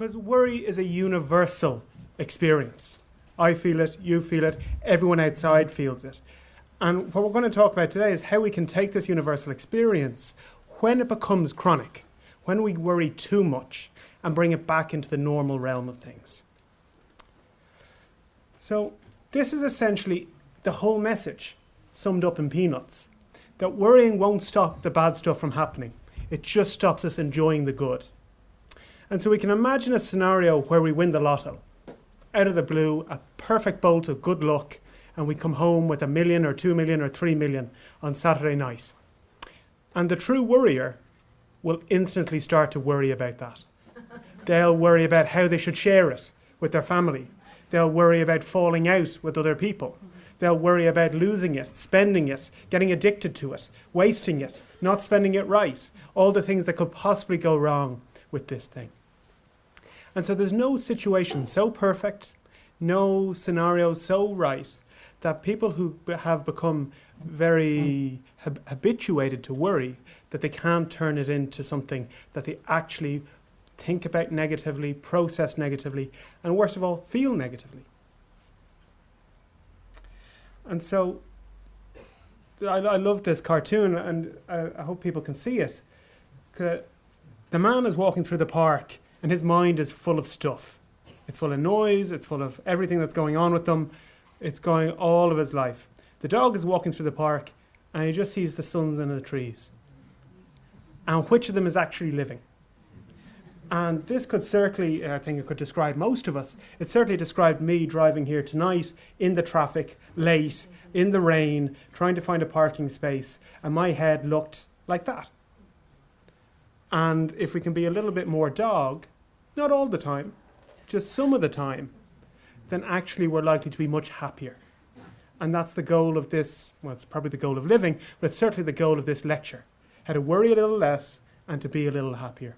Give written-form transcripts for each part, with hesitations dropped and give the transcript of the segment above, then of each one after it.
Because worry is a universal experience. I feel it, you feel it, everyone outside feels it. And what we're going to talk about today is how we can take this universal experience when it becomes chronic, when we worry too much, and bring it back into the normal realm of things. So this is essentially the whole message summed up in peanuts, that worrying won't stop the bad stuff from happening. It just stops us enjoying the good. And so we can imagine a scenario where we win the lotto. Out of the blue, a perfect bolt of good luck, and we come home with $1 million or 2 million or 3 million on Saturday night. And the true worrier will instantly start to worry about that. They'll worry about how they should share it with their family. They'll worry about falling out with other people. They'll worry about losing it, spending it, getting addicted to it, wasting it, not spending it right. All the things that could possibly go wrong with this thing. And so there's no situation so perfect, no scenario so right, that people who have become very habituated to worry, that they can't turn it into something that they actually think about negatively, process negatively, and worst of all, feel negatively. And so I love this cartoon, and I hope people can see it. The man is walking through the park, and his mind is full of stuff. It's full of noise, it's full of everything that's going on with them. It's going all of his life. The dog is walking through the park, and he just sees the suns and the trees. And which of them is actually living? And this could certainly, I think it could describe most of us. It certainly described me driving here tonight in the traffic, late, in the rain, trying to find a parking space, and my head looked like that. And if we can be a little bit more dog, not all the time, just some of the time, then actually we're likely to be much happier. And that's the goal of this, well, it's probably the goal of living, but it's certainly the goal of this lecture. How to worry a little less and to be a little happier.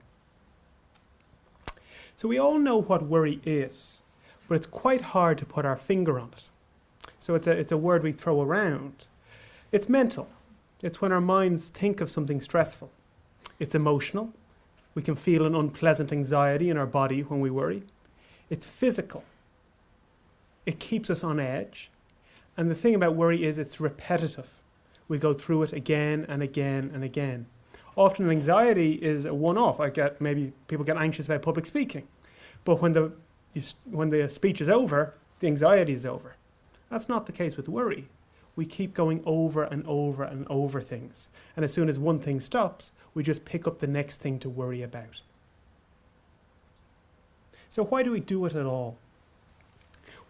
So we all know what worry is, but it's quite hard to put our finger on it. So it's a word we throw around. It's mental. It's when our minds think of something stressful. It's emotional. We can feel an unpleasant anxiety in our body when we worry. It's physical. It keeps us on edge. And the thing about worry is it's repetitive. We go through it again and again and again. Often anxiety is a one-off. Maybe people get anxious about public speaking. But when the speech is over, the anxiety is over. That's not the case with worry. We keep going over and over and over things. And as soon as one thing stops, we just pick up the next thing to worry about. So why do we do it at all?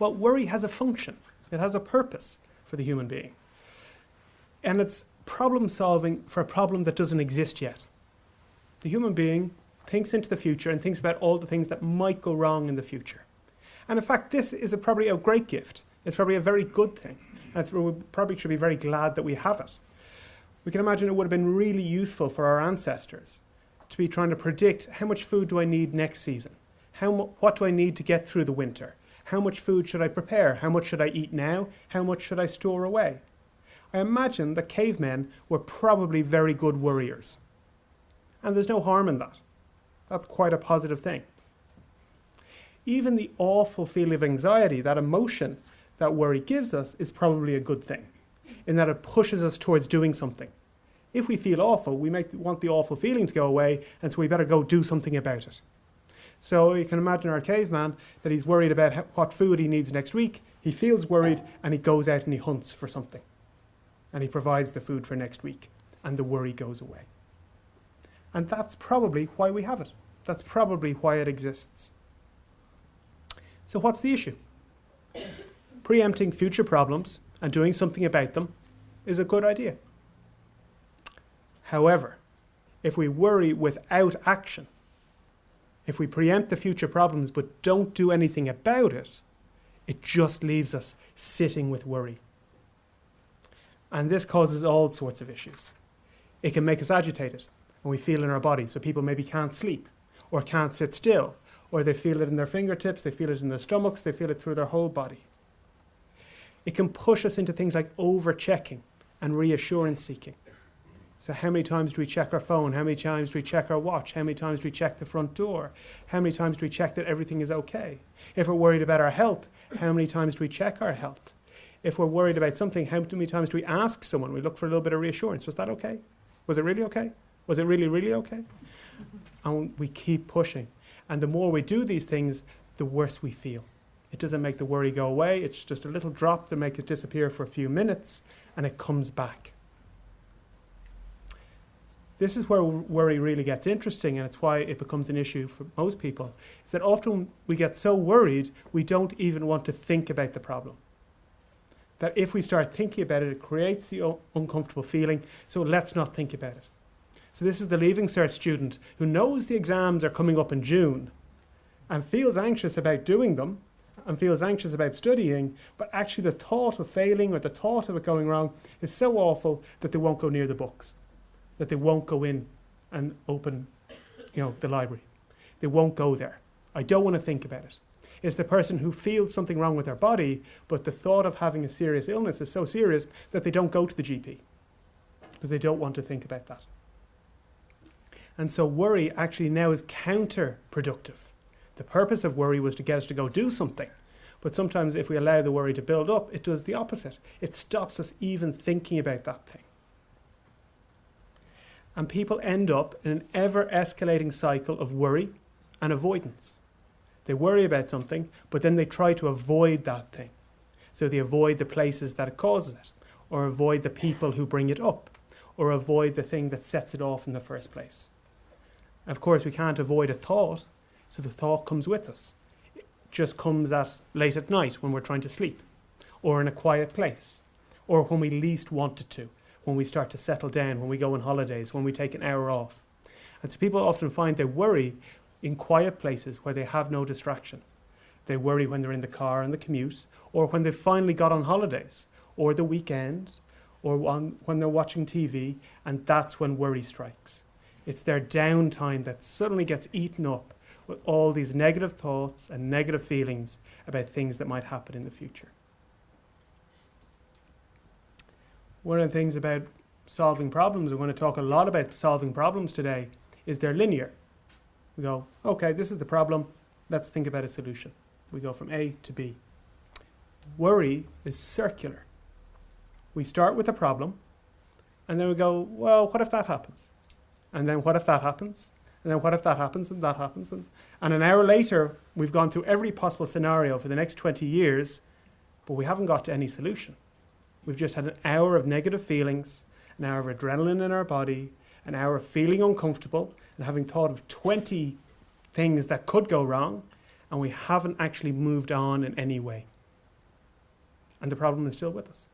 Well, worry has a function. It has a purpose for the human being. And it's problem solving for a problem that doesn't exist yet. The human being thinks into the future and thinks about all the things that might go wrong in the future. And in fact, this is probably a great gift. It's probably a very good thing. And we probably should be very glad that we have it. We can imagine it would have been really useful for our ancestors to be trying to predict how much food do I need next season? What do I need to get through the winter? How much food should I prepare? How much should I eat now? How much should I store away? I imagine that cavemen were probably very good worriers. And there's no harm in that. That's quite a positive thing. Even the awful feeling of anxiety, that emotion that worry gives us, is probably a good thing, in that it pushes us towards doing something. If we feel awful, we might want the awful feeling to go away, and so we better go do something about it. So you can imagine our caveman, that he's worried about what food he needs next week. He feels worried, and he goes out and he hunts for something. And he provides the food for next week, and the worry goes away. And that's probably why we have it. That's probably why it exists. So what's the issue? Preempting future problems and doing something about them is a good idea. However, if we worry without action, if we preempt the future problems but don't do anything about it, it just leaves us sitting with worry. And this causes all sorts of issues. It can make us agitated, and we feel in our body. So people maybe can't sleep, or can't sit still, or they feel it in their fingertips, they feel it in their stomachs, they feel it through their whole body. It can push us into things like over-checking and reassurance seeking. So how many times do we check our phone? How many times do we check our watch? How many times do we check the front door? How many times do we check that everything is okay? If we're worried about our health, how many times do we check our health? If we're worried about something, how many times do we ask someone? We look for a little bit of reassurance. Was that okay? Was it really okay? Was it really, really okay? And we keep pushing. And the more we do these things, the worse we feel. It doesn't make the worry go away. It's just a little drop to make it disappear for a few minutes, and it comes back. This is where worry really gets interesting, and it's why it becomes an issue for most people, is that often we get so worried we don't even want to think about the problem. That if we start thinking about it, it creates the uncomfortable feeling, so let's not think about it. So this is the Leaving Cert student who knows the exams are coming up in June and feels anxious about doing them and feels anxious about studying, but actually the thought of failing or the thought of it going wrong is so awful that they won't go near the books, that they won't go in and open, the library. They won't go there. I don't want to think about it. It's the person who feels something wrong with their body, but the thought of having a serious illness is so serious that they don't go to the GP because they don't want to think about that. And so worry actually now is counterproductive. The purpose of worry was to get us to go do something. But sometimes if we allow the worry to build up, it does the opposite. It stops us even thinking about that thing. And people end up in an ever-escalating cycle of worry and avoidance. They worry about something, but then they try to avoid that thing. So they avoid the places that it causes it, or avoid the people who bring it up, or avoid the thing that sets it off in the first place. Of course, we can't avoid a thought, so the thought comes with us. It just comes late at night when we're trying to sleep, or in a quiet place, or when we least want it to, when we start to settle down, when we go on holidays, when we take an hour off. And so people often find they worry in quiet places where they have no distraction. They worry when they're in the car on the commute, or when they've finally got on holidays, or the weekend, or when they're watching TV, and that's when worry strikes. It's their downtime that suddenly gets eaten up with all these negative thoughts and negative feelings about things that might happen in the future. One of the things about solving problems, we're going to talk a lot about solving problems today, is they're linear. We go, okay, this is the problem, let's think about a solution. We go from A to B. Worry is circular. We start with a problem, and then we go, well, what if that happens? And then what if that happens? And then what if that happens and that happens? And an hour later, we've gone through every possible scenario for the next 20 years, but we haven't got to any solution. We've just had an hour of negative feelings, an hour of adrenaline in our body, an hour of feeling uncomfortable and having thought of 20 things that could go wrong, and we haven't actually moved on in any way. And the problem is still with us.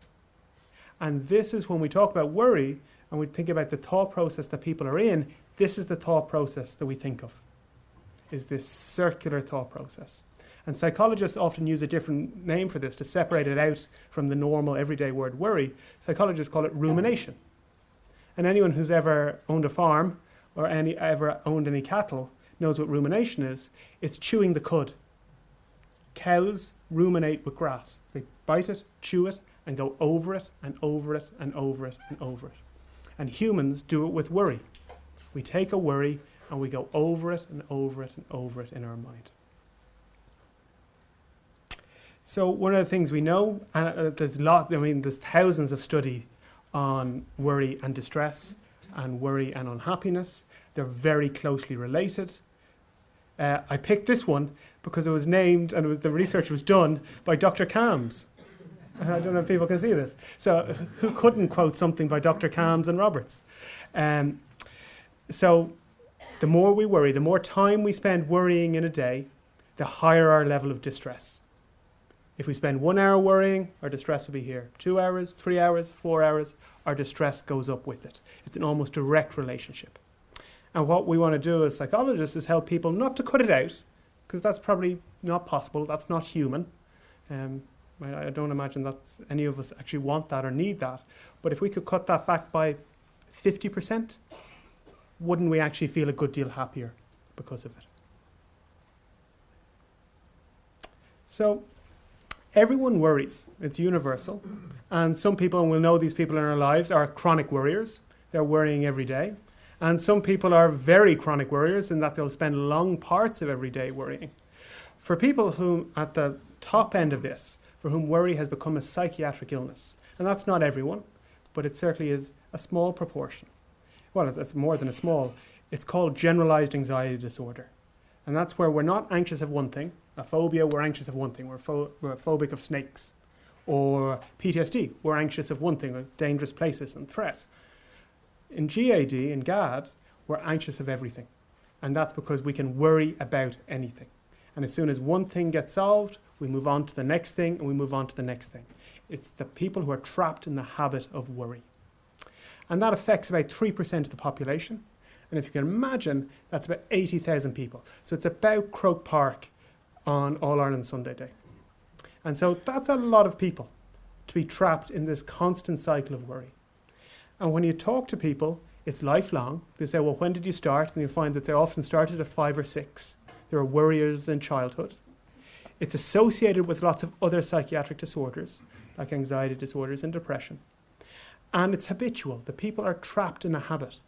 And this is when we talk about worry and we think about the thought process that people are in, this is the thought process that we think of, is this circular thought process. And psychologists often use a different name for this to separate it out from the normal everyday word worry. Psychologists call it rumination. And anyone who's ever owned a farm or ever owned any cattle knows what rumination is. It's chewing the cud. Cows ruminate with grass. They bite it, chew it, and go over it and over it and over it and over it. And humans do it with worry. We take a worry and we go over it and over it and over it in our mind. So one of the things we know, and there's thousands of study on worry and distress and worry and unhappiness. They're very closely related. I picked this one because it was named and the research was done by Dr. Cams. I don't know if people can see this. So who couldn't quote something by Dr. Cams and Roberts? So the more we worry, the more time we spend worrying in a day, the higher our level of distress. If we spend 1 hour worrying, our distress will be here. 2 hours, 3 hours, 4 hours, our distress goes up with it. It's an almost direct relationship. And what we want to do as psychologists is help people not to cut it out, because that's probably not possible, that's not human. I don't imagine that any of us actually want that or need that. But if we could cut that back by 50%, wouldn't we actually feel a good deal happier because of it? So everyone worries. It's universal. And some people, and we'll know these people in our lives, are chronic worriers. They're worrying every day. And some people are very chronic worriers in that they'll spend long parts of every day worrying. For people who, at the top end of this, for whom worry has become a psychiatric illness, and that's not everyone, but it certainly is a small proportion. Well, it's more than a small. It's called generalized anxiety disorder. And that's where we're not anxious of one thing. A phobia, we're anxious of one thing. We're phobic of snakes. Or PTSD, we're anxious of one thing, of dangerous places and threat. In GAD, in GAD, we're anxious of everything. And that's because we can worry about anything. And as soon as one thing gets solved, we move on to the next thing, and we move on to the next thing. It's the people who are trapped in the habit of worry. And that affects about 3% of the population. And if you can imagine, that's about 80,000 people. So it's about Croke Park on All Ireland Sunday Day. And so that's a lot of people to be trapped in this constant cycle of worry. And when you talk to people, it's lifelong. They say, well, when did you start? And you find that they often started at 5 or 6. There are worriers in childhood. It's associated with lots of other psychiatric disorders, like anxiety disorders and depression. And it's habitual. The people are trapped in a habit,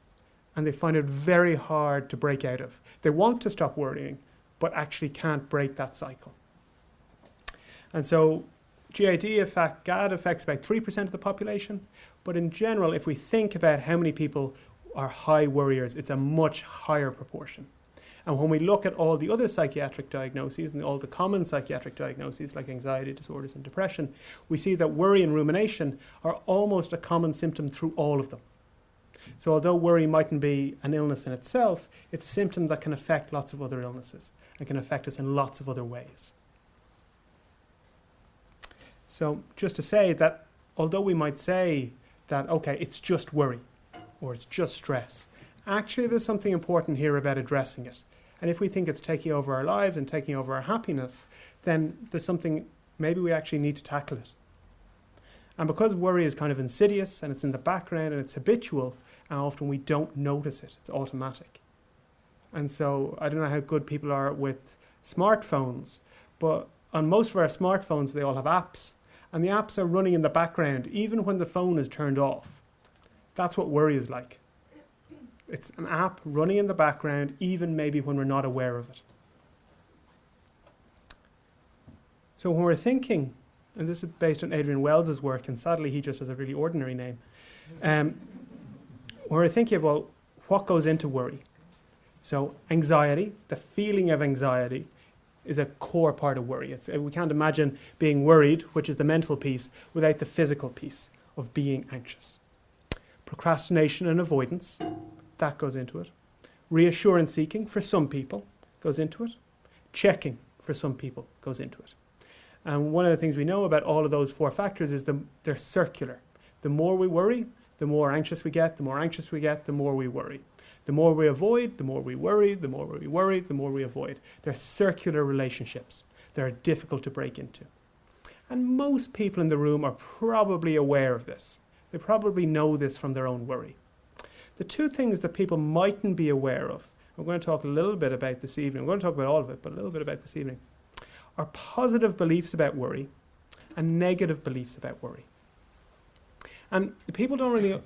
and they find it very hard to break out of. They want to stop worrying, but actually can't break that cycle. And so GAD affects about 3% of the population, but in general, if we think about how many people are high worriers, it's a much higher proportion. And when we look at all the other psychiatric diagnoses and all the common psychiatric diagnoses like anxiety disorders and depression, we see that worry and rumination are almost a common symptom through all of them. So although worry mightn't be an illness in itself, it's symptoms that can affect lots of other illnesses and can affect us in lots of other ways. So just to say that although we might say that, okay, it's just worry or it's just stress, actually there's something important here about addressing it. And if we think it's taking over our lives and taking over our happiness, then there's something, maybe we actually need to tackle it. And because worry is kind of insidious and it's in the background and it's habitual, and often we don't notice it, it's automatic. And so I don't know how good people are with smartphones, but on most of our smartphones, they all have apps. And the apps are running in the background, even when the phone is turned off. That's what worry is like. It's an app running in the background, even maybe when we're not aware of it. So when we're thinking, and this is based on Adrian Wells's work, and sadly he just has a really ordinary name. When we're thinking of, well, what goes into worry? So anxiety, the feeling of anxiety, is a core part of worry. We can't imagine being worried, which is the mental piece, without the physical piece of being anxious. Procrastination and avoidance, that goes into it. Reassurance seeking, for some people, goes into it. Checking, for some people, goes into it. And one of the things we know about all of those 4 factors is they're circular. The more we worry, the more anxious we get. The more anxious we get, the more we worry. The more we avoid, the more we worry. The more we worry, the more we avoid. They're circular relationships. They're difficult to break into. And most people in the room are probably aware of this. They probably know this from their own worry. The 2 things that people mightn't be aware of, we're going to talk a little bit about this evening. We're going to talk about all of it, but a little bit about this evening, are positive beliefs about worry and negative beliefs about worry. And people don't really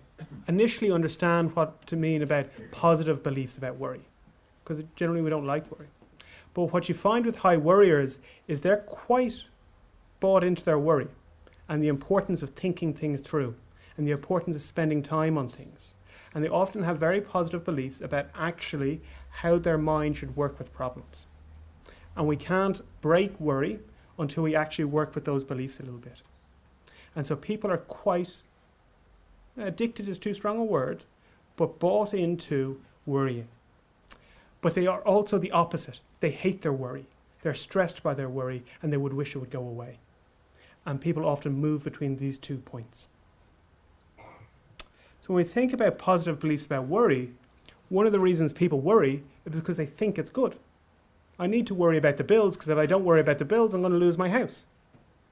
initially understand what to mean about positive beliefs about worry, because generally we don't like worry. But what you find with high worriers is they're quite bought into their worry and the importance of thinking things through and the importance of spending time on things. And they often have very positive beliefs about actually how their mind should work with problems. And we can't break worry until we actually work with those beliefs a little bit. And so people are quite, addicted is too strong a word, but bought into worrying. But they are also the opposite. They hate their worry. They're stressed by their worry and they would wish it would go away. And people often move between these 2 points. So when we think about positive beliefs about worry, one of the reasons people worry is because they think it's good. I need to worry about the bills because if I don't worry about the bills, I'm going to lose my house.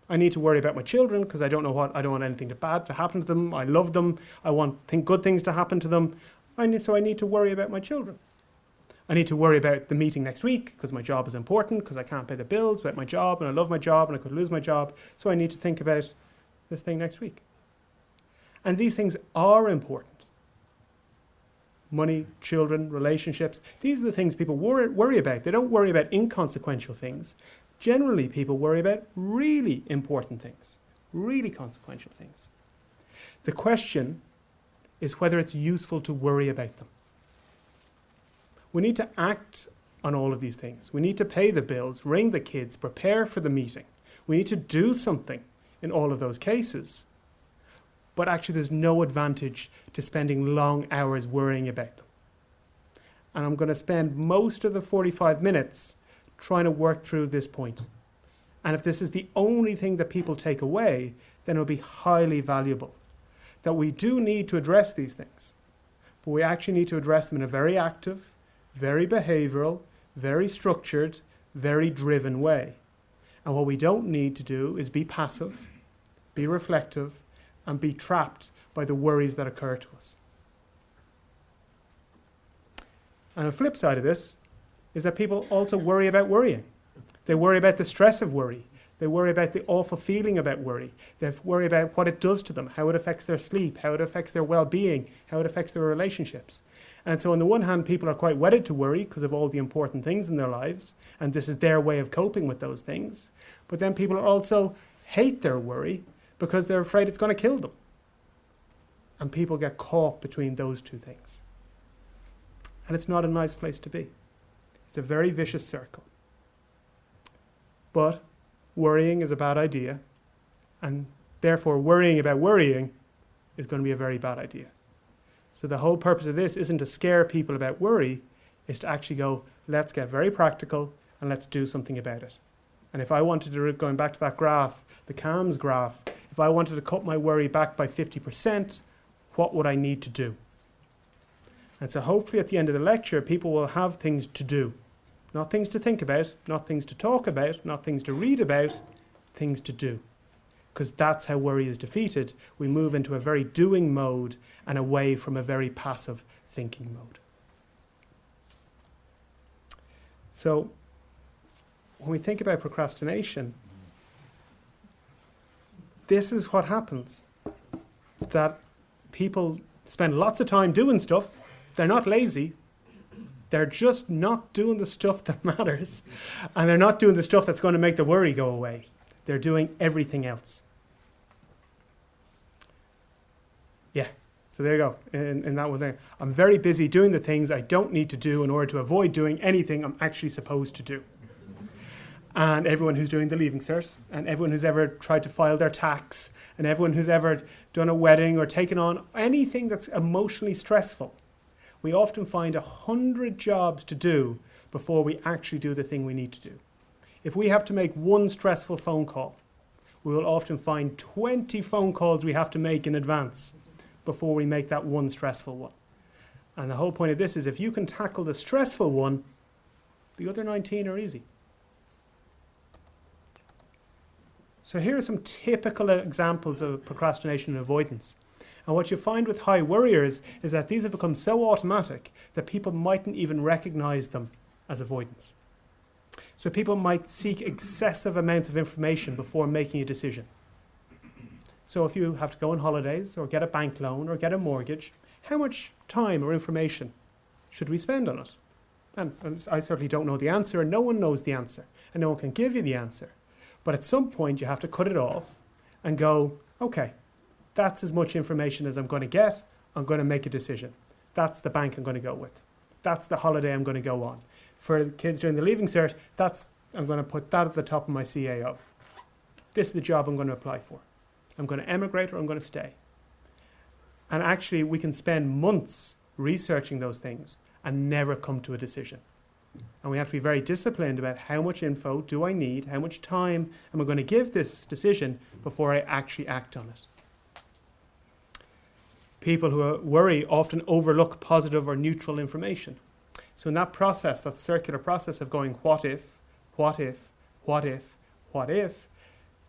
I need to worry about my children because I don't want anything bad to happen to them. I love them. I want good things to happen to them. So I need to worry about my children. I need to worry about the meeting next week because my job is important, because I can't pay the bills, about my job, and I love my job and I could lose my job. So I need to think about this thing next week. And these things are important. money, children, relationships. These are the things people worry about. They don't worry about inconsequential things. Generally, people worry about really important things, really consequential things. The question is whether it's useful to worry about them. We need to act on all of these things. We need to pay the bills, ring the kids, prepare for the meeting. We need to do something in all of those cases. But actually there's no advantage to spending long hours worrying about them. And I'm going to spend most of the 45 minutes trying to work through this point. And if this is the only thing that people take away, then it will be highly valuable. That we do need to address these things, but we actually need to address them in a very active, very behavioral, very structured, very driven way. And what we don't need to do is be passive, be reflective, and be trapped by the worries that occur to us. And the flip side of this is that people also worry about worrying. They worry about the stress of worry. They worry about the awful feeling about worry. They worry about what it does to them, how it affects their sleep, how it affects their well-being, how it affects their relationships. And so on the one hand, people are quite wedded to worry because of all the important things in their lives, and this is their way of coping with those things. But then people also hate their worry because they're afraid it's going to kill them. And people get caught between those two things. And it's not a nice place to be. It's a very vicious circle. But worrying is a bad idea, and therefore worrying about worrying is going to be a very bad idea. So the whole purpose of this isn't to scare people about worry, it's to actually go, let's get very practical and let's do something about it. And if I wanted to, going back to that graph, the CAMS graph, if I wanted to cut my worry back by 50%, what would I need to do? And so hopefully at the end of the lecture, people will have things to do. Not things to think about, not things to talk about, not things to read about, things to do. Because that's how worry is defeated. We move into a very doing mode and away from a very passive thinking mode. So when we think about procrastination, this is what happens. That people spend lots of time doing stuff. They're not lazy. They're just not doing the stuff that matters. And they're not doing the stuff that's going to make the worry go away. They're doing everything else. Yeah, so there you go. In that one there. I'm very busy doing the things I don't need to do in order to avoid doing anything I'm actually supposed to do. And everyone who's doing the Leaving Cert, and everyone who's ever tried to file their tax, and everyone who's ever done a wedding or taken on anything that's emotionally stressful, we often find 100 jobs to do before we actually do the thing we need to do. If we have to make one stressful phone call, we will often find 20 phone calls we have to make in advance before we make that one stressful one. And the whole point of this is if you can tackle the stressful one, the other 19 are easy. So here are some typical examples of procrastination and avoidance. And what you find with high worriers is that these have become so automatic that people mightn't even recognize them as avoidance. So people might seek excessive amounts of information before making a decision. So if you have to go on holidays or get a bank loan or get a mortgage, how much time or information should we spend on it? And I certainly don't know the answer, and no one knows the answer, and no one can give you the answer. But at some point you have to cut it off and go, okay, that's as much information as I'm going to get. I'm going to make a decision. That's the bank I'm going to go with. That's the holiday I'm going to go on. For the kids doing the Leaving Cert, I'm going to put that at the top of my CAO. This is the job I'm going to apply for. I'm going to emigrate or I'm going to stay. And actually, we can spend months researching those things and never come to a decision. And we have to be very disciplined about how much info do I need, how much time am I going to give this decision before I actually act on it. People who worry often overlook positive or neutral information. So in that process, that circular process of going what if, what if, what if, what if,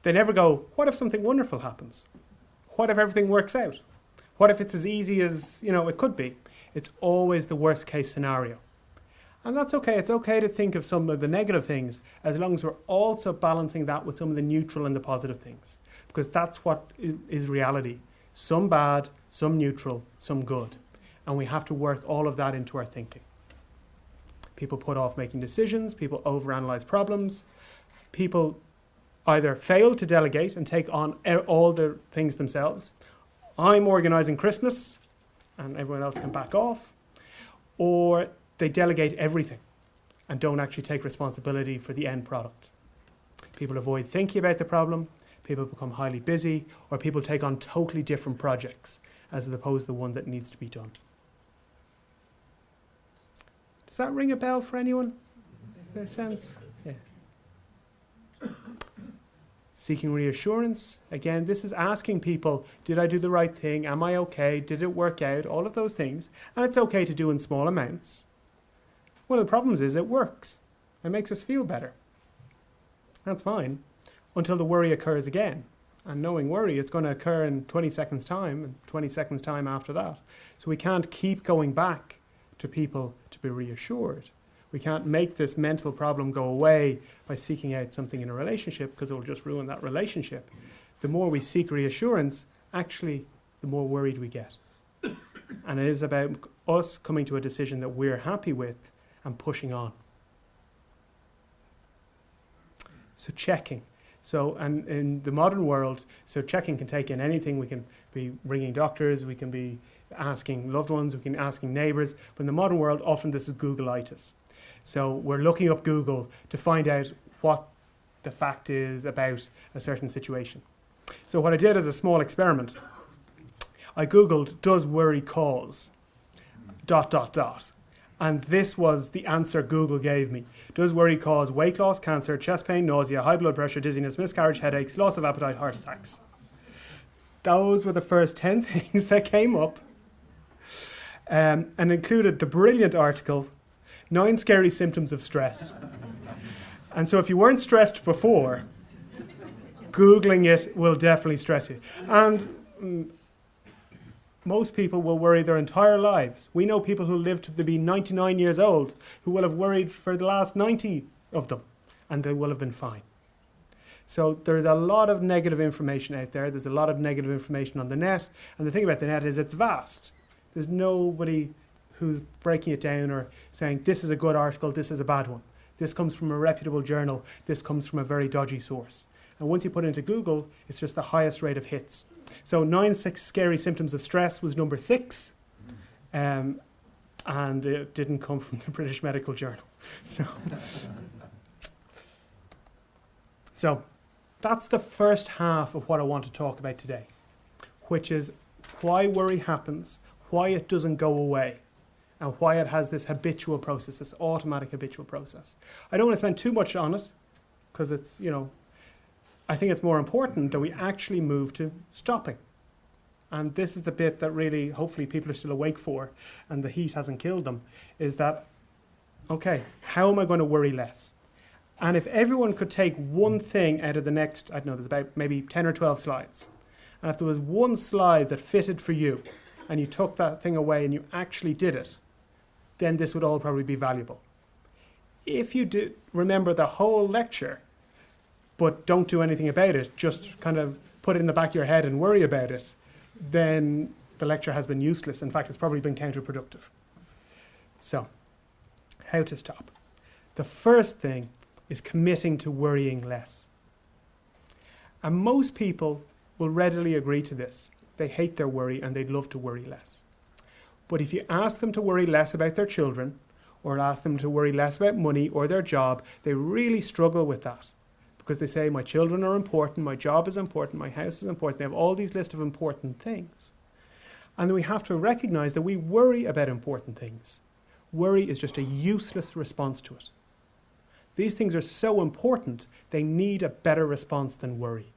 they never go, what if something wonderful happens? What if everything works out? What if it's as easy as, it could be? It's always the worst case scenario. And that's okay. It's okay to think of some of the negative things as long as we're also balancing that with some of the neutral and the positive things. Because that's what is reality. Some bad, some neutral, some good. And we have to work all of that into our thinking. People put off making decisions, people overanalyze problems, people either fail to delegate and take on all the things themselves. I'm organising Christmas and everyone else can back off. Or they delegate everything and don't actually take responsibility for the end product. People avoid thinking about the problem, people become highly busy, or people take on totally different projects as opposed to the one that needs to be done. Does that ring a bell for anyone? Is there a sense? Yeah. Seeking reassurance. Again, this is asking people, did I do the right thing? Am I okay? Did it work out? All of those things. And it's okay to do in small amounts. One of the problems is it works. It makes us feel better. That's fine. Until the worry occurs again. And knowing worry, it's going to occur in 20 seconds time and 20 seconds time after that. So we can't keep going back to people to be reassured. We can't make this mental problem go away by seeking out something in a relationship because it will just ruin that relationship. The more we seek reassurance, actually, the more worried we get. And it is about us coming to a decision that we're happy with and pushing on. So checking. So, and in the modern world, so checking can take in anything. We can be ringing doctors, we can be asking loved ones, we can be asking neighbours. But in the modern world, often this is Googleitis. So we're looking up Google to find out what the fact is about a certain situation. So what I did as a small experiment, I Googled, does worry cause ... And this was the answer Google gave me. Does worry cause weight loss, cancer, chest pain, nausea, high blood pressure, dizziness, miscarriage, headaches, loss of appetite, heart attacks? Those were the first 10 things that came up, and included the brilliant article, 9 scary symptoms of stress. And so if you weren't stressed before, Googling it will definitely stress you. And most people will worry their entire lives. We know people who live to be 99 years old who will have worried for the last 90 of them, and they will have been fine. So there's a lot of negative information out there. There's a lot of negative information on the net. And the thing about the net is it's vast. There's nobody who's breaking it down or saying this is a good article, this is a bad one. This comes from a reputable journal. This comes from a very dodgy source. And once you put it into Google, it's just the highest rate of hits. So 9 scary symptoms of stress was number 6. And it didn't come from the British Medical Journal. So that's the first half of what I want to talk about today, which is why worry happens, why it doesn't go away, and why it has this habitual process, this automatic habitual process. I don't want to spend too much on it, because it's, I think it's more important that we actually move to stopping. And this is the bit that really, hopefully, people are still awake for, and the heat hasn't killed them, is that, okay, how am I going to worry less? And if everyone could take one thing out of the next, I don't know, there's about maybe 10 or 12 slides, and if there was one slide that fitted for you, and you took that thing away and you actually did it, then this would all probably be valuable. If you do remember the whole lecture, but don't do anything about it, just kind of put it in the back of your head and worry about it, then the lecture has been useless. In fact, it's probably been counterproductive. So, how to stop? The first thing is committing to worrying less. And most people will readily agree to this. They hate their worry and they'd love to worry less. But if you ask them to worry less about their children, or ask them to worry less about money or their job, they really struggle with that. Because they say, my children are important, my job is important, my house is important. They have all these lists of important things. And we have to recognize that we worry about important things. Worry is just a useless response to it. These things are so important, they need a better response than worry.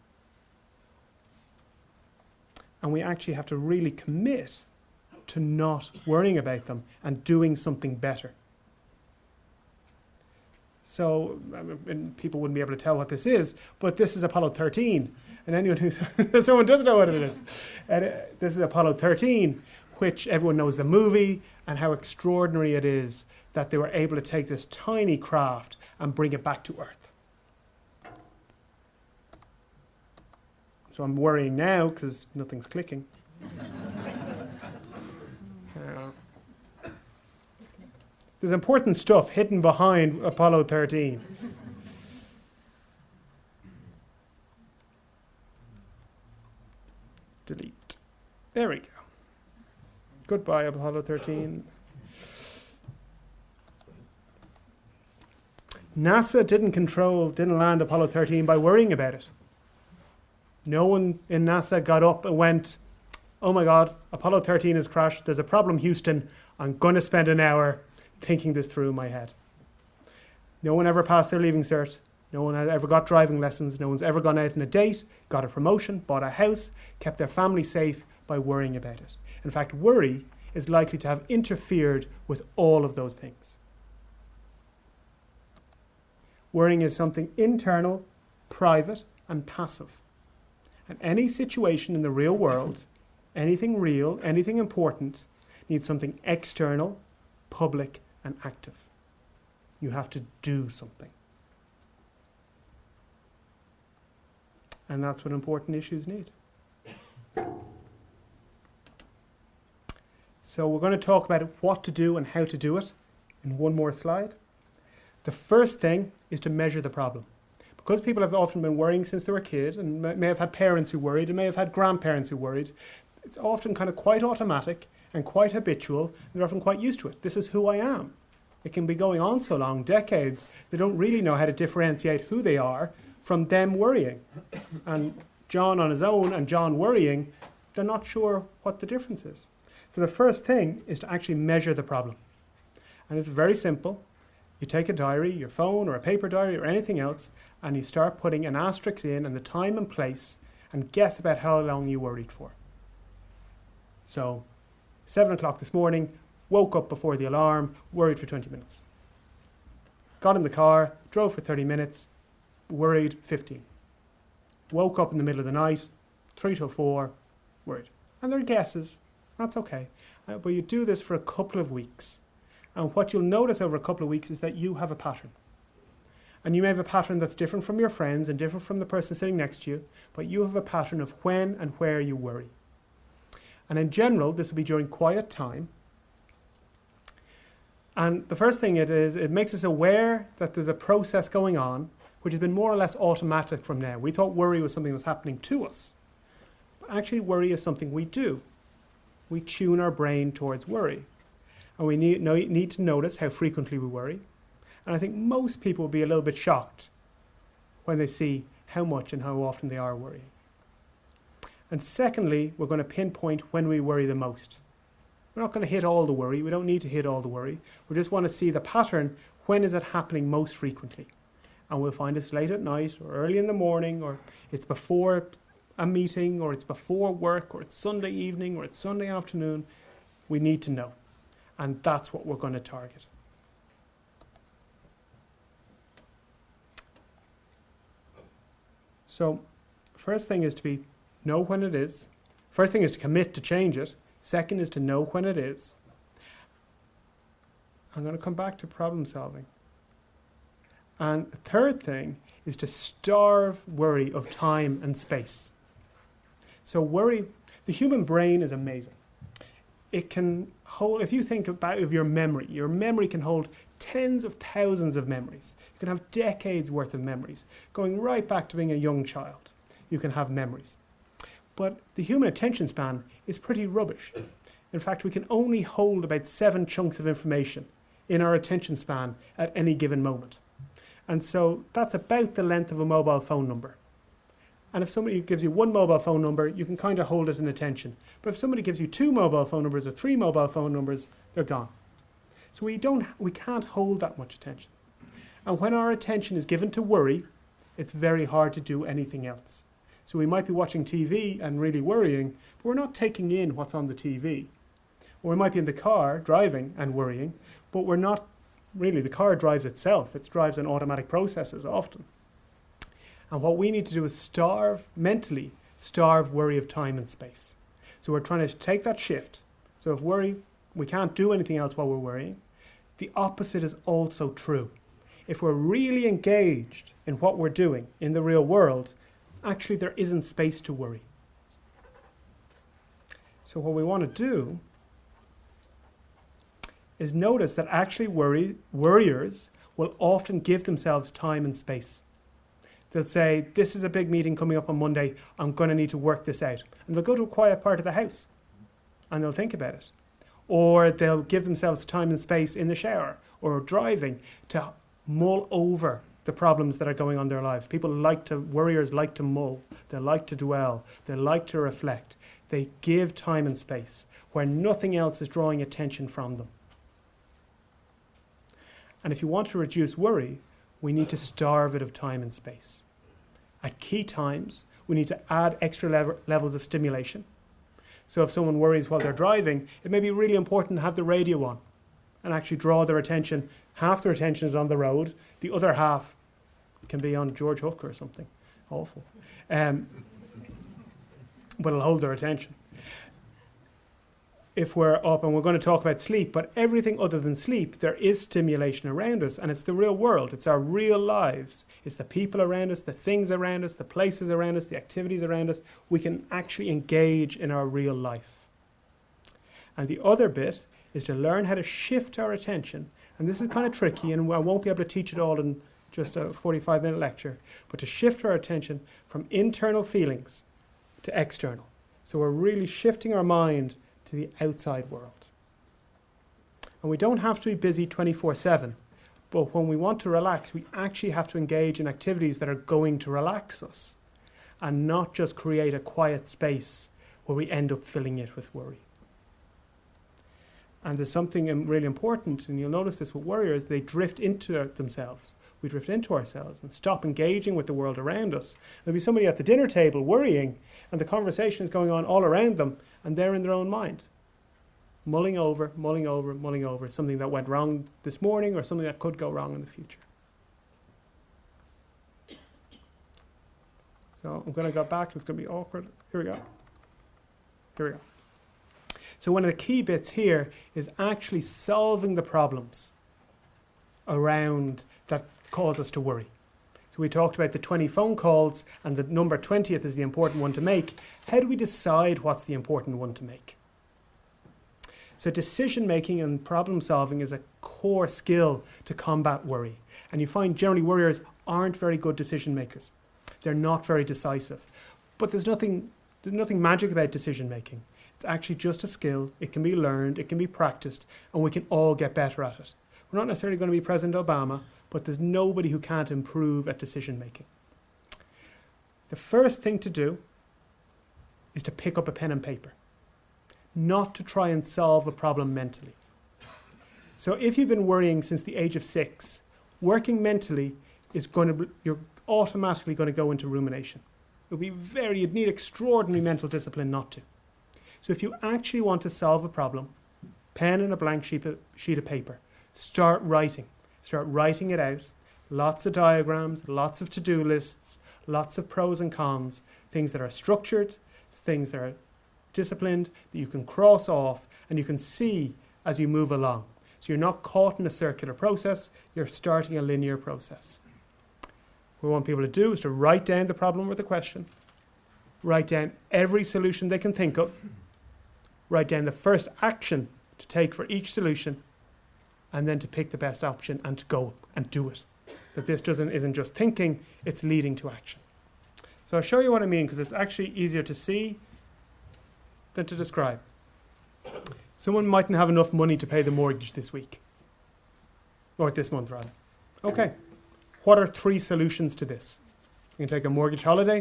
And we actually have to really commit to not worrying about them and doing something better. So, and people wouldn't be able to tell what this is, but this is Apollo 13. And anyone who's, someone doesn't know what it is. And this is Apollo 13, which everyone knows the movie and how extraordinary it is that they were able to take this tiny craft and bring it back to Earth. So I'm worrying now because nothing's clicking. There's important stuff hidden behind Apollo 13. Delete. There we go. Goodbye, Apollo 13. NASA didn't land Apollo 13 by worrying about it. No one in NASA got up and went, oh my God, Apollo 13 has crashed. There's a problem, Houston. I'm going to spend an hour thinking this through in my head. No one ever passed their leaving cert. No one has ever got driving lessons. No one's ever gone out on a date, got a promotion, bought a house, kept their family safe by worrying about it. In fact, worry is likely to have interfered with all of those things. Worrying is something internal, private, and passive. And any situation in the real world, anything real, anything important, needs something external, public, and active. You have to do something. And that's what important issues need. So we're going to talk about what to do and how to do it in one more slide. The first thing is to measure the problem. Because people have often been worrying since they were a kid and may have had parents who worried and may have had grandparents who worried, it's often kind of quite automatic and quite habitual, and they're often quite used to it. This is who I am. It can be going on so long, decades, they don't really know how to differentiate who they are from them worrying. And John on his own and John worrying, they're not sure what the difference is. So the first thing is to actually measure the problem. And it's very simple. You take a diary, your phone or a paper diary or anything else, and you start putting an asterisk in and the time and place and guess about how long you worried for. So 7 o'clock this morning, woke up before the alarm, worried for 20 minutes. Got in the car, drove for 30 minutes, worried 15. Woke up in the middle of the night, 3 till 4, worried. And they're guesses, that's okay. But you do this for a couple of weeks. And what you'll notice over a couple of weeks is that you have a pattern. And you may have a pattern that's different from your friends and different from the person sitting next to you, but you have a pattern of when and where you worry. And in general, this will be during quiet time. And the first thing it is, it makes us aware that there's a process going on, which has been more or less automatic from now. We thought worry was something that was happening to us. But actually, worry is something we do. We tune our brain towards worry. And we need to notice how frequently we worry. And I think most people will be a little bit shocked when they see how much and how often they are worrying. And secondly, we're going to pinpoint when we worry the most. We're not going to hit all the worry. We don't need to hit all the worry. We just want to see the pattern. When is it happening most frequently? And we'll find it's late at night or early in the morning, or it's before a meeting, or it's before work, or it's Sunday evening, or it's Sunday afternoon. We need to know. And that's what we're going to target. So first thing is to know when it is. First thing is to commit to change it. Second is to know when it is. I'm going to come back to problem solving. And the third thing is to starve worry of time and space. So worry, the human brain is amazing. It can hold, if you think of your memory can hold tens of thousands of memories. You can have decades worth of memories. Going right back to being a young child, you can have memories. But the human attention span is pretty rubbish. In fact, we can only hold about 7 chunks of information in our attention span at any given moment. And so that's about the length of a mobile phone number. And if somebody gives you 1 mobile phone number, you can kind of hold it in attention. But if somebody gives you 2 mobile phone numbers or 3 mobile phone numbers, they're gone. So we can't hold that much attention. And when our attention is given to worry, it's very hard to do anything else. So we might be watching TV and really worrying, but we're not taking in what's on the TV. Or we might be in the car driving and worrying, but we're not really, the car drives itself. It drives on automatic processes often. And what we need to do is mentally starve worry of time and space. So we're trying to take that shift. So if we can't do anything else while we're worrying, the opposite is also true. If we're really engaged in what we're doing in the real world, actually there isn't space to worry. So what we want to do is notice that actually worriers will often give themselves time and space. They'll say, this is a big meeting coming up on Monday, I'm going to need to work this out. And they'll go to a quiet part of the house and they'll think about it. Or they'll give themselves time and space in the shower or driving to mull over the problems that are going on in their lives. Worriers like to mull, they like to dwell, they like to reflect. They give time and space where nothing else is drawing attention from them. And if you want to reduce worry, we need to starve it of time and space. At key times, we need to add extra levels of stimulation. So if someone worries while they're driving, it may be really important to have the radio on and actually draw their attention. Half their attention is on the road, the other half can be on George Hook or something awful. But it'll hold their attention. If we're up, and we're going to talk about sleep, but everything other than sleep, there is stimulation around us, and it's the real world. It's our real lives. It's the people around us, the things around us, the places around us, the activities around us. We can actually engage in our real life. And the other bit is to learn how to shift our attention, and this is kind of tricky, and I won't be able to teach it all in just a 45-minute lecture, but to shift our attention from internal feelings to external. So we're really shifting our mind to the outside world. And we don't have to be busy 24/7, but when we want to relax, we actually have to engage in activities that are going to relax us and not just create a quiet space where we end up filling it with worry. And there's something really important, and you'll notice this with worriers, they drift into themselves. We drift into ourselves and stop engaging with the world around us. There'll be somebody at the dinner table worrying, and the conversation is going on all around them, and they're in their own mind, mulling over something that went wrong this morning or something that could go wrong in the future. So I'm going to go back. It's going to be awkward. Here we go. So one of the key bits here is actually solving the problems around that cause us to worry. So we talked about the 20 phone calls, and the number 20th is the important one to make. How do we decide what's the important one to make? So decision making and problem solving is a core skill to combat worry. And you find generally worriers aren't very good decision makers. They're not very decisive. But there's nothing magic about decision making. It's actually just a skill. It can be learned, it can be practiced, and we can all get better at it. We're not necessarily going to be President Obama, but there's nobody who can't improve at decision making. The first thing to do is to pick up a pen and paper, not to try and solve a problem mentally. So if you've been worrying since the age of 6, working mentally is you're automatically going to go into rumination. You'd need extraordinary mental discipline not to. So if you actually want to solve a problem, pen and a blank sheet of paper, start writing it out. Lots of diagrams, lots of to-do lists, lots of pros and cons, things that are structured, things that are disciplined, that you can cross off and you can see as you move along. So you're not caught in a circular process, you're starting a linear process. What we want people to do is to write down the problem or the question, write down every solution they can think of, write down the first action to take for each solution, and then to pick the best option and to go and do it. That this isn't just thinking, it's leading to action. So I'll show you what I mean, because it's actually easier to see than to describe. Someone mightn't have enough money to pay the mortgage this week. Or this month, rather. Okay. What are 3 solutions to this? They can take a mortgage holiday,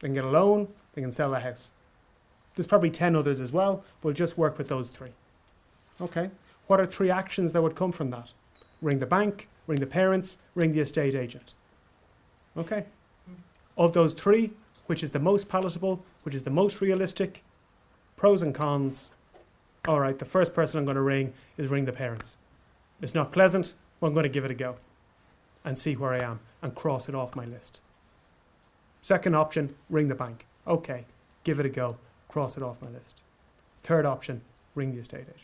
they can get a loan, they can sell a house. There's probably 10 others as well, but we'll just work with those 3. Okay. What are 3 actions that would come from that? Ring the bank, ring the parents, ring the estate agent. Okay? Of those 3, which is the most palatable, which is the most realistic, pros and cons. All right, the first person I'm going to ring is ring the parents. It's not pleasant, but I'm going to give it a go and see where I am and cross it off my list. Second option, ring the bank. Okay, give it a go, cross it off my list. Third option, ring the estate agent.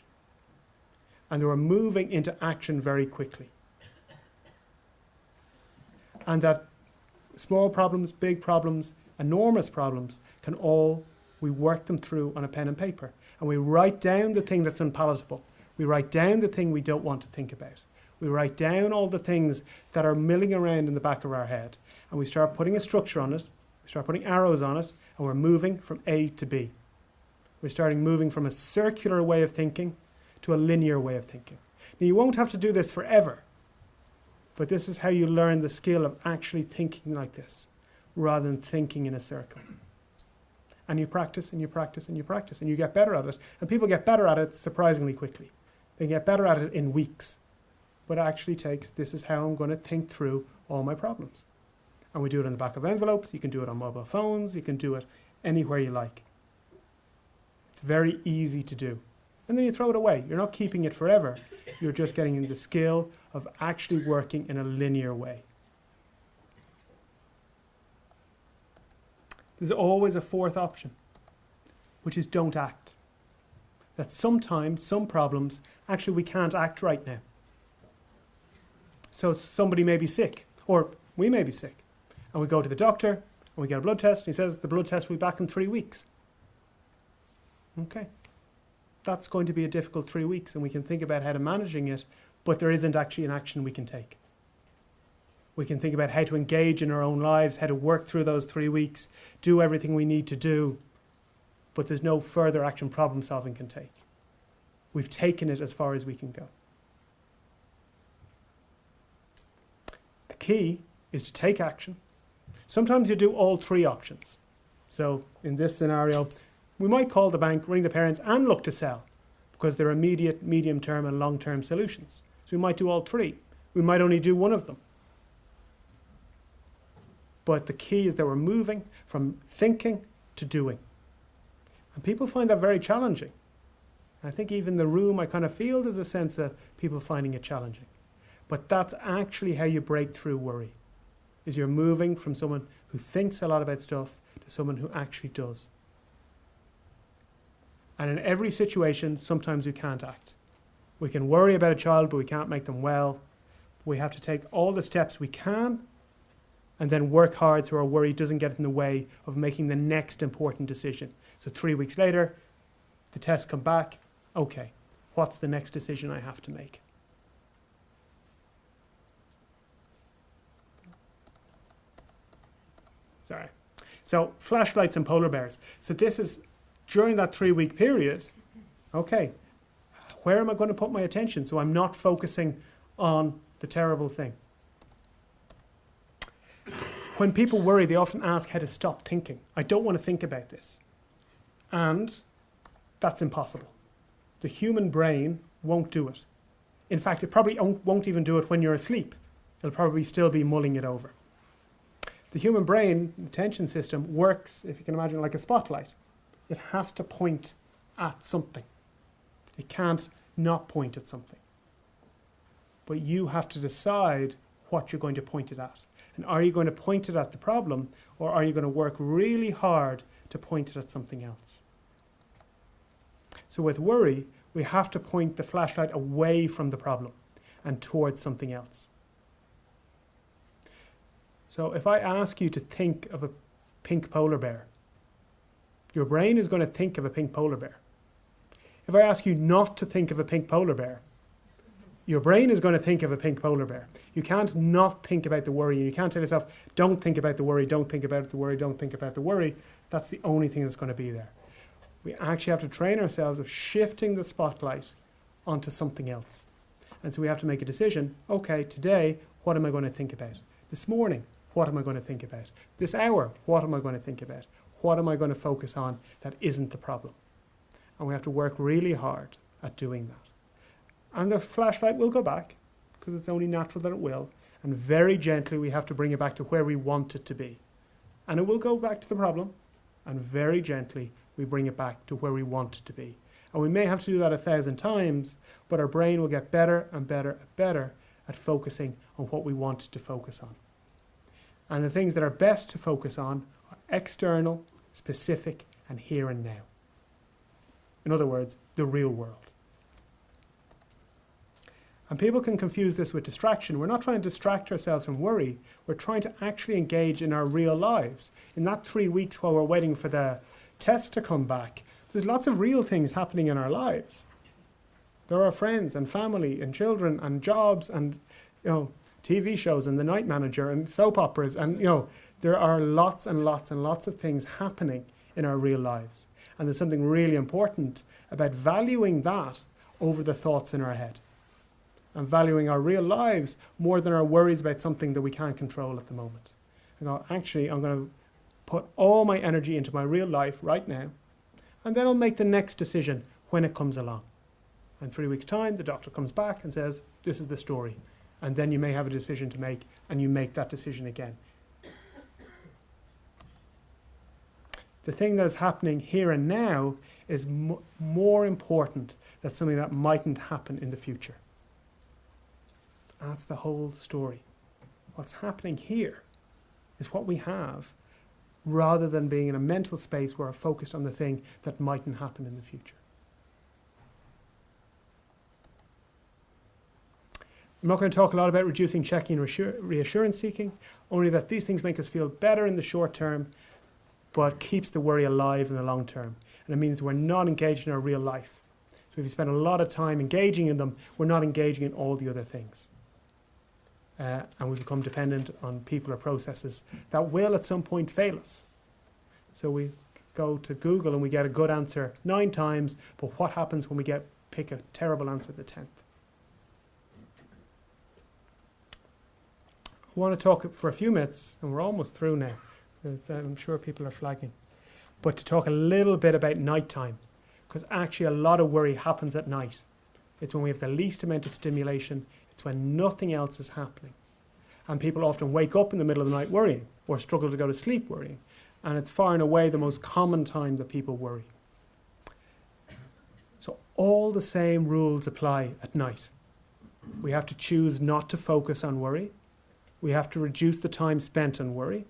And they were moving into action very quickly. And that small problems, big problems, enormous problems we work them through on a pen and paper. And we write down the thing that's unpalatable. We write down the thing we don't want to think about. We write down all the things that are milling around in the back of our head, and we start putting a structure on it, we start putting arrows on it, and we're moving from A to B. We're starting moving from a circular way of thinking to a linear way of thinking. Now, you won't have to do this forever, but this is how you learn the skill of actually thinking like this, rather than thinking in a circle. And you practice, and you practice, and you practice, and you get better at it. And people get better at it surprisingly quickly. They get better at it in weeks. But it actually takes, this is how I'm going to think through all my problems. And we do it on the back of envelopes. You can do it on mobile phones. You can do it anywhere you like. It's very easy to do. And then you throw it away. You're not keeping it forever. You're just getting the skill of actually working in a linear way. There's always a fourth option, which is don't act. That sometimes, some problems, actually we can't act right now. So somebody may be sick, or we may be sick, and we go to the doctor, and we get a blood test, and he says the blood test will be back in 3 weeks. Okay. That's going to be a difficult 3 weeks, and we can think about how to managing it, but there isn't actually an action we can take. We can think about how to engage in our own lives, how to work through those 3 weeks, do everything we need to do, but there's no further action problem solving can take. We've taken it as far as we can go. The key is to take action. Sometimes you do all 3 options. So in this scenario, we might call the bank, ring the parents, and look to sell, because they're immediate, medium-term, and long-term solutions. So we might do all 3. We might only do one of them. But the key is that we're moving from thinking to doing. And people find that very challenging. I think even the room I kind of feel there's a sense of people finding it challenging. But that's actually how you break through worry, is you're moving from someone who thinks a lot about stuff to someone who actually does. And in every situation, sometimes we can't act. We can worry about a child, but we can't make them well. We have to take all the steps we can and then work hard so our worry doesn't get in the way of making the next important decision. So 3 weeks later, the tests come back. Okay, what's the next decision I have to make? Sorry. So flashlights and polar bears. So this is during that 3-week period. Okay, where am I going to put my attention so I'm not focusing on the terrible thing? When people worry, they often ask how to stop thinking. I don't want to think about this. And that's impossible. The human brain won't do it. In fact, it probably won't even do it when you're asleep. It'll probably still be mulling it over. The human brain, the attention system, works, if you can imagine, like a spotlight. It has to point at something. It can't not point at something. But you have to decide what you're going to point it at. And are you going to point it at the problem, or are you going to work really hard to point it at something else? So with worry, we have to point the flashlight away from the problem and towards something else. So if I ask you to think of a pink polar bear, your brain is going to think of a pink polar bear. If I ask you not to think of a pink polar bear, your brain is going to think of a pink polar bear. You can't not think about the worry. You can't tell yourself, don't think about the worry, don't think about the worry, don't think about the worry. That's the only thing that's going to be there. We actually have to train ourselves of shifting the spotlight onto something else. And so we have to make a decision. Okay, today, what am I going to think about? This morning, what am I going to think about? This hour, what am I going to think about? What am I going to focus on that isn't the problem? And we have to work really hard at doing that. And the flashlight will go back, because it's only natural that it will. And very gently, we have to bring it back to where we want it to be. And it will go back to the problem. And very gently, we bring it back to where we want it to be. And we may have to do that 1,000 times, but our brain will get better and better and better at focusing on what we want to focus on. And the things that are best to focus on are external, specific, and here and now. In other words, the real world. And people can confuse this with distraction. We're not trying to distract ourselves from worry. We're trying to actually engage in our real lives. In that 3 weeks while we're waiting for the test to come back, there's lots of real things happening in our lives. There are friends and family and children and jobs and, TV shows and The Night Manager and soap operas. And, there are lots and lots and lots of things happening in our real lives. And there's something really important about valuing that over the thoughts in our head. And valuing our real lives more than our worries about something that we can't control at the moment. Actually, I'm going to put all my energy into my real life right now, and then I'll make the next decision when it comes along. And 3 weeks' time, the doctor comes back and says, this is the story. And then you may have a decision to make, and you make that decision again. The thing that is happening here and now is more important than something that mightn't happen in the future. That's the whole story. What's happening here is what we have, rather than being in a mental space where we're focused on the thing that mightn't happen in the future. I'm not going to talk a lot about reducing checking and reassurance seeking, only that these things make us feel better in the short term, but keeps the worry alive in the long term. And it means we're not engaged in our real life. So if you spend a lot of time engaging in them, we're not engaging in all the other things. And we become dependent on people or processes that will at some point fail us. So we go to Google and we get a good answer 9 times, but what happens when we pick a terrible answer the 10th? I want to talk for a few minutes, and we're almost through now. I'm sure people are flagging. But to talk a little bit about nighttime, because actually a lot of worry happens at night. It's when we have the least amount of stimulation. It's when nothing else is happening. And people often wake up in the middle of the night worrying, or struggle to go to sleep worrying. And it's far and away the most common time that people worry. So all the same rules apply at night. We have to choose not to focus on worry. We have to reduce the time spent on worry.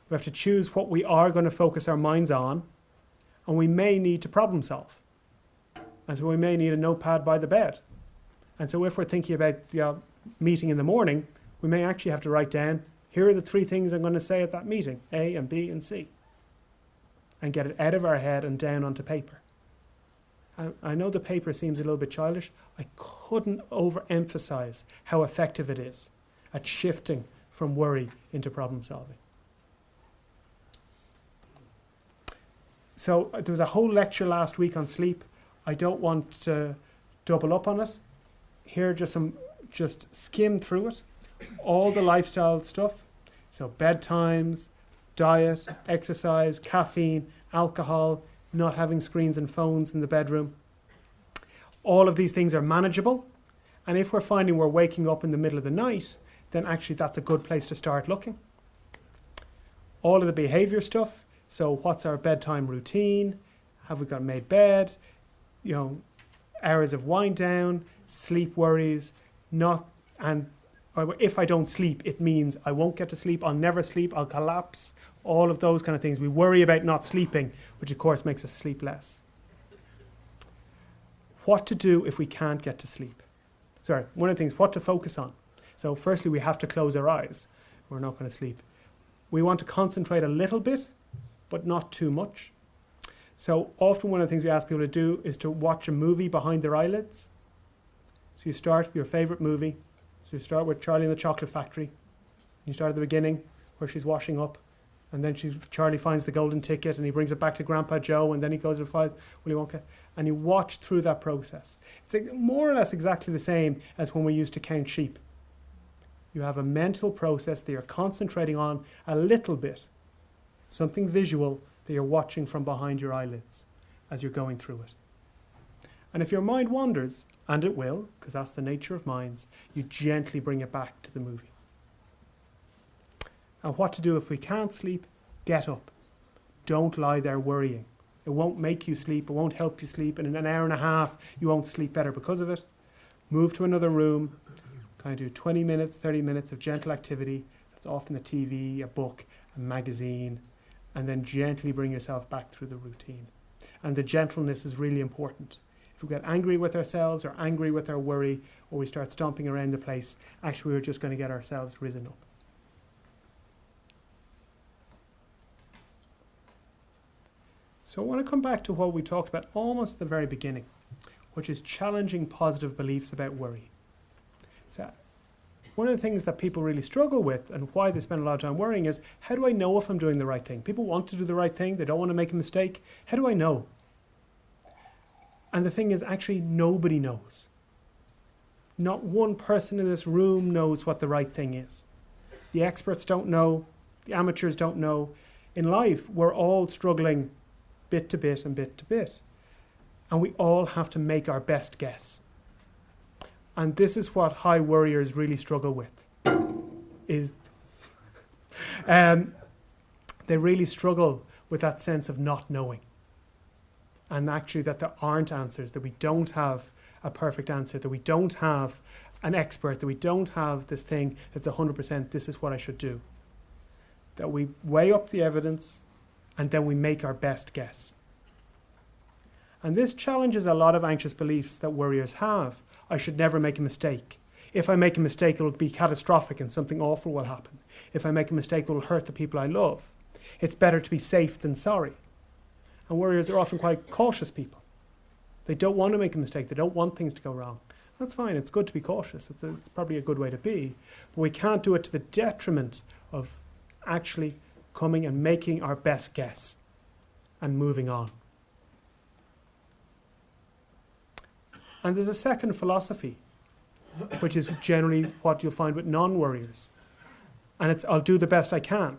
We have to choose what we are going to focus our minds on. And we may need to problem solve. And so we may need a notepad by the bed. And so if we're thinking about the meeting in the morning, we may actually have to write down, here are the 3 things I'm going to say at that meeting, A and B and C. And get it out of our head and down onto paper. I know the paper seems a little bit childish. I couldn't overemphasize how effective it is at shifting from worry into problem solving. So there was a whole lecture last week on sleep. I don't want to double up on it. Here, just skim through it. All the lifestyle stuff. So bedtimes, diet, exercise, caffeine, alcohol, not having screens and phones in the bedroom. All of these things are manageable. And if we're finding we're waking up in the middle of the night, then actually that's a good place to start looking. All of the behavior stuff. So what's our bedtime routine? Have we got made bed? Hours of wind down, sleep worries, if I don't sleep, it means I won't get to sleep, I'll never sleep, I'll collapse, all of those kind of things. We worry about not sleeping, which of course makes us sleep less. What to do if we can't get to sleep? One of the things, what to focus on. So firstly, we have to close our eyes. We're not going to sleep. We want to concentrate a little bit, but not too much. So often one of the things we ask people to do is to watch a movie behind their eyelids. So you start with your favorite movie. So you start with Charlie and the Chocolate Factory. You start at the beginning where she's washing up, and then Charlie finds the golden ticket and he brings it back to Grandpa Joe, and then he goes and finds Willy Wonka, and you watch through that process. It's more or less exactly the same as when we used to count sheep. You have a mental process that you're concentrating on a little bit, something visual that you're watching from behind your eyelids as you're going through it. And if your mind wanders, and it will, because that's the nature of minds, you gently bring it back to the movie. And what to do if we can't sleep? Get up. Don't lie there worrying. It won't make you sleep. It won't help you sleep. And in an hour and a half, you won't sleep better because of it. Move to another room. Kind of do 20 minutes, 30 minutes of gentle activity. That's often a TV, a book, a magazine. And then gently bring yourself back through the routine. And the gentleness is really important. If we get angry with ourselves or angry with our worry, or we start stomping around the place, actually we're just going to get ourselves risen up. So I want to come back to what we talked about almost at the very beginning, which is challenging positive beliefs about worry. So one of the things that people really struggle with and why they spend a lot of time worrying is, how do I know if I'm doing the right thing? People want to do the right thing. They don't want to make a mistake. How do I know? And the thing is, actually, nobody knows. Not one person in this room knows what the right thing is. The experts don't know. The amateurs don't know. In life, we're all struggling bit to bit and bit to bit. And we all have to make our best guess. And this is what high worriers really struggle with. They really struggle with that sense of not knowing. And actually that there aren't answers, that we don't have a perfect answer, that we don't have an expert, that we don't have this thing that's 100% this is what I should do. That we weigh up the evidence and then we make our best guess. And this challenges a lot of anxious beliefs that worriers have. I should never make a mistake. If I make a mistake, it will be catastrophic and something awful will happen. If I make a mistake, it will hurt the people I love. It's better to be safe than sorry. And worriers are often quite cautious people. They don't want to make a mistake. They don't want things to go wrong. That's fine. It's good to be cautious. It's probably a good way to be. But we can't do it to the detriment of actually coming and making our best guess and moving on. And there's a second philosophy, which is generally what you'll find with non-worriers. And it's, I'll do the best I can.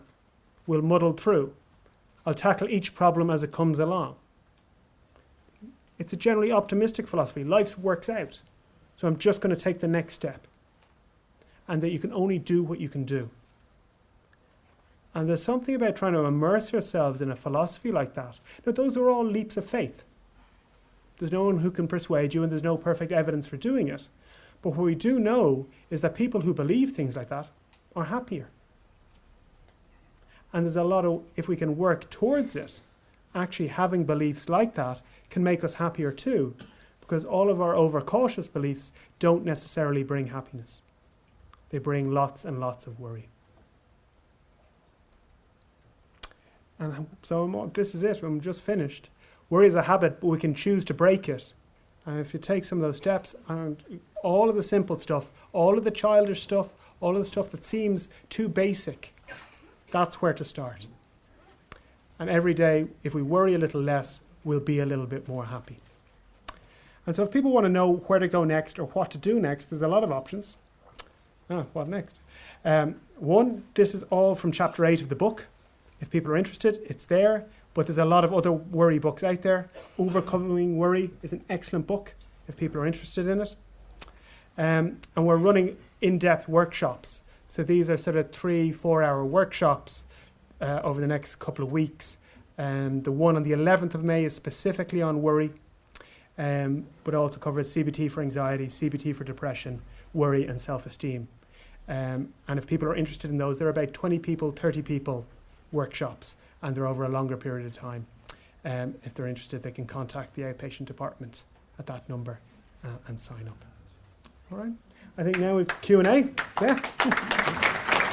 We'll muddle through. I'll tackle each problem as it comes along. It's a generally optimistic philosophy. Life works out. So I'm just going to take the next step. And that you can only do what you can do. And there's something about trying to immerse yourselves in a philosophy like that. Now, those are all leaps of faith. There's no one who can persuade you, and there's no perfect evidence for doing it. But what we do know is that people who believe things like that are happier. And there's a lot of, if we can work towards it, actually having beliefs like that can make us happier too, because all of our overcautious beliefs don't necessarily bring happiness. They bring lots and lots of worry. And so this is it. I'm just finished. Worry is a habit, but we can choose to break it. And if you take some of those steps, and all of the simple stuff, all of the childish stuff, all of the stuff that seems too basic, that's where to start. And every day, if we worry a little less, we'll be a little bit more happy. And so if people want to know where to go next or what to do next, there's a lot of options. What next? One, this is all from chapter 8 of the book. If people are interested, it's there. But there's a lot of other worry books out there. Overcoming Worry is an excellent book if people are interested in it. And we're running in-depth workshops. So these are sort of 3-4 hour workshops over the next couple of weeks. The one on the 11th of May is specifically on worry, but also covers CBT for anxiety, CBT for depression, worry and self-esteem. And if people are interested in those, there are about 20 people, 30 people workshops, and they're over a longer period of time. If they're interested, they can contact the outpatient department at that number and sign up. All right. I think now we Q&A. Yeah.